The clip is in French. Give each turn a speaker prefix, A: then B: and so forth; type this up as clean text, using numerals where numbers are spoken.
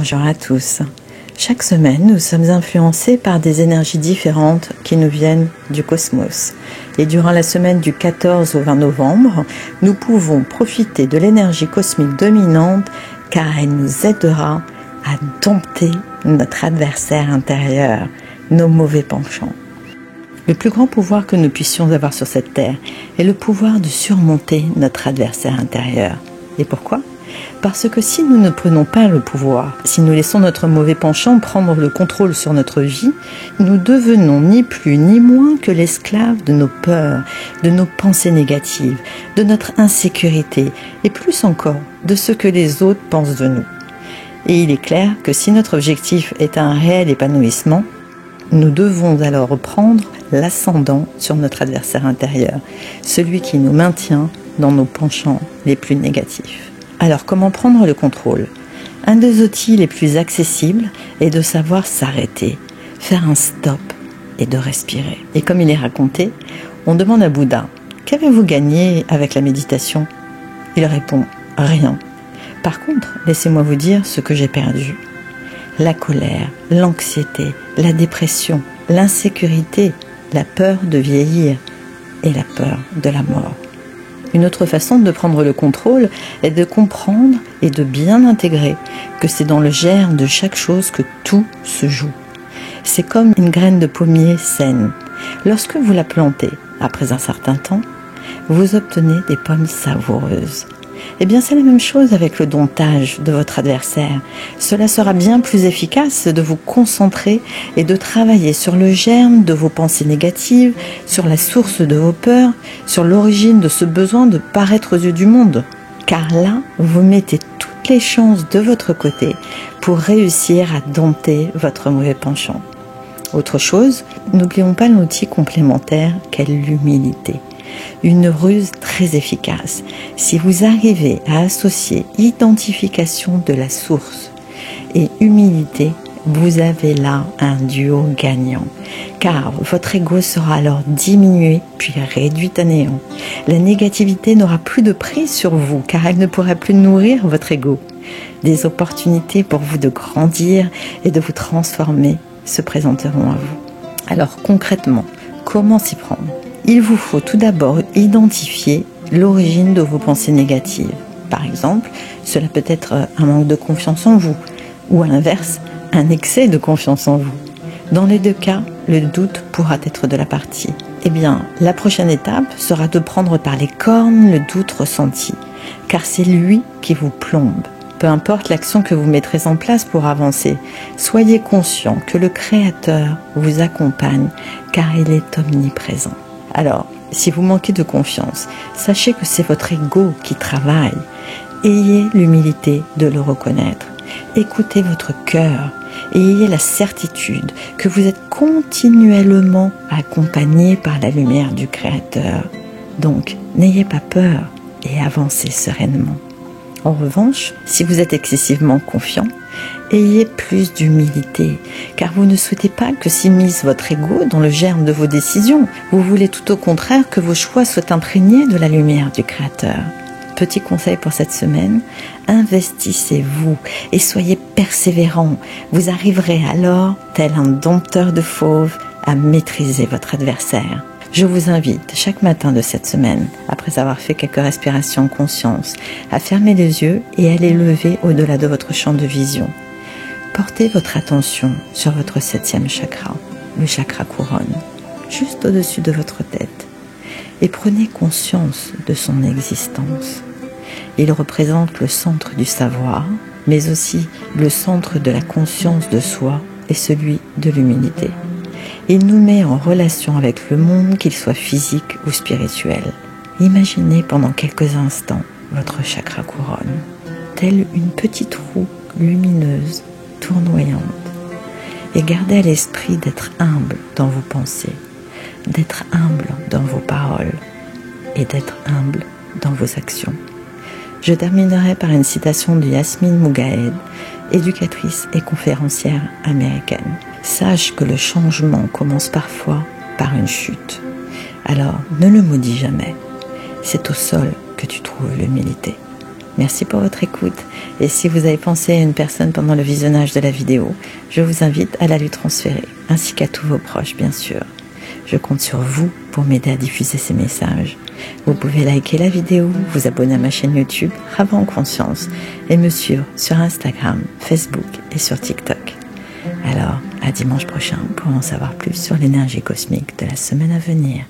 A: Bonjour à tous. Chaque semaine, nous sommes influencés par des énergies différentes qui nous viennent du cosmos. Et durant la semaine du 14 au 20 novembre, nous pouvons profiter de l'énergie cosmique dominante car elle nous aidera à dompter notre adversaire intérieur, nos mauvais penchants. Le plus grand pouvoir que nous puissions avoir sur cette terre est le pouvoir de surmonter notre adversaire intérieur. Et pourquoi ? Parce que si nous ne prenons pas le pouvoir, si nous laissons notre mauvais penchant prendre le contrôle sur notre vie, nous devenons ni plus ni moins que l'esclave de nos peurs, de nos pensées négatives, de notre insécurité et plus encore de ce que les autres pensent de nous. Et il est clair que si notre objectif est un réel épanouissement, nous devons alors reprendre l'ascendant sur notre adversaire intérieur, celui qui nous maintient dans nos penchants les plus négatifs. Alors, comment prendre le contrôle ? Un des outils les plus accessibles est de savoir s'arrêter, faire un stop et de respirer. Et comme il est raconté, on demande à Bouddha « Qu'avez-vous gagné avec la méditation ?» Il répond « Rien. Par contre, laissez-moi vous dire ce que j'ai perdu. La colère, l'anxiété, la dépression, l'insécurité, la peur de vieillir et la peur de la mort. » Une autre façon de prendre le contrôle est de comprendre et de bien intégrer que c'est dans le germe de chaque chose que tout se joue. C'est comme une graine de pommier saine. Lorsque vous la plantez, après un certain temps, vous obtenez des pommes savoureuses. Eh bien, c'est la même chose avec le domptage de votre adversaire. Cela sera bien plus efficace de vous concentrer et de travailler sur le germe de vos pensées négatives, sur la source de vos peurs, sur l'origine de ce besoin de paraître aux yeux du monde. Car là, vous mettez toutes les chances de votre côté pour réussir à dompter votre mauvais penchant. Autre chose, n'oublions pas l'outil complémentaire qu'est l'humilité. Une ruse très efficace. Si vous arrivez à associer identification de la source et humilité, vous avez là un duo gagnant. Car votre ego sera alors diminué puis réduit à néant. La négativité n'aura plus de prise sur vous car elle ne pourra plus nourrir votre ego. Des opportunités pour vous de grandir et de vous transformer se présenteront à vous. Alors concrètement, comment s'y prendre ? Il vous faut tout d'abord identifier l'origine de vos pensées négatives. Par exemple, cela peut être un manque de confiance en vous, ou à l'inverse, un excès de confiance en vous. Dans les deux cas, le doute pourra être de la partie. Eh bien, la prochaine étape sera de prendre par les cornes le doute ressenti, car c'est lui qui vous plombe. Peu importe l'action que vous mettrez en place pour avancer, soyez conscient que le Créateur vous accompagne, car il est omniprésent. Alors, si vous manquez de confiance, sachez que c'est votre ego qui travaille. Ayez l'humilité de le reconnaître. Écoutez votre cœur et ayez la certitude que vous êtes continuellement accompagné par la lumière du Créateur. Donc, n'ayez pas peur et avancez sereinement. En revanche, si vous êtes excessivement confiant, ayez plus d'humilité, car vous ne souhaitez pas que s'immisce votre ego dans le germe de vos décisions. Vous voulez tout au contraire que vos choix soient imprégnés de la lumière du Créateur. Petit conseil pour cette semaine, investissez-vous et soyez persévérants. Vous arriverez alors, tel un dompteur de fauves, à maîtriser votre adversaire. Je vous invite chaque matin de cette semaine, après avoir fait quelques respirations en conscience, à fermer les yeux et à les lever au-delà de votre champ de vision. Portez votre attention sur votre 7e chakra, le chakra couronne, juste au-dessus de votre tête, et prenez conscience de son existence. Il représente le centre du savoir, mais aussi le centre de la conscience de soi et celui de l'humilité. Il nous met en relation avec le monde, qu'il soit physique ou spirituel. Imaginez pendant quelques instants votre chakra couronne, telle une petite roue lumineuse, tournoyante. Et gardez à l'esprit d'être humble dans vos pensées, d'être humble dans vos paroles et d'être humble dans vos actions. Je terminerai par une citation de Yasmine Mogahed, éducatrice et conférencière américaine. Sache que le changement commence parfois par une chute. Alors, ne le maudis jamais. C'est au sol que tu trouves l'humilité. Merci pour votre écoute. Et si vous avez pensé à une personne pendant le visionnage de la vidéo, je vous invite à la lui transférer, ainsi qu'à tous vos proches, bien sûr. Je compte sur vous pour m'aider à diffuser ces messages. Vous pouvez liker la vidéo, vous abonner à ma chaîne YouTube Rava en Conscience et me suivre sur Instagram, Facebook et sur TikTok. Alors, à dimanche prochain pour en savoir plus sur l'énergie cosmique de la semaine à venir.